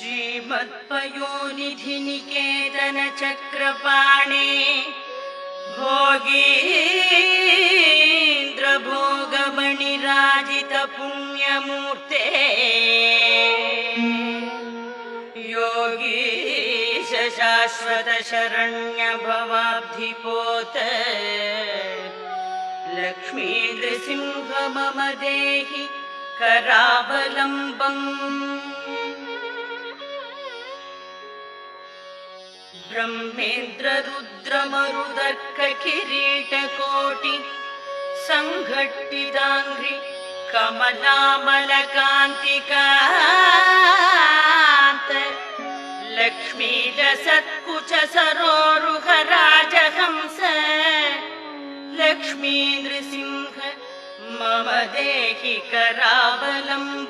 श्रीमत्पयोनिधि निकेतन चक्रपाणे भोगीन्द्र भोगमणिराजित पुण्यमूर्ते योगीश शाश्वत शरण्य भवाब्धिपोत लक्ष्मी नृसिंह मम देहि करावलम्बम् ब्रह्मेन्द्र रुद्र मरुदर्क किरीट कोटि संघट्टितांघ्रि कमलामल कांतिकांत लक्ष्मी रसत्कुच सरोरुह राजहंस लक्ष्मी नृसिंह मम देहि करावलम्बम्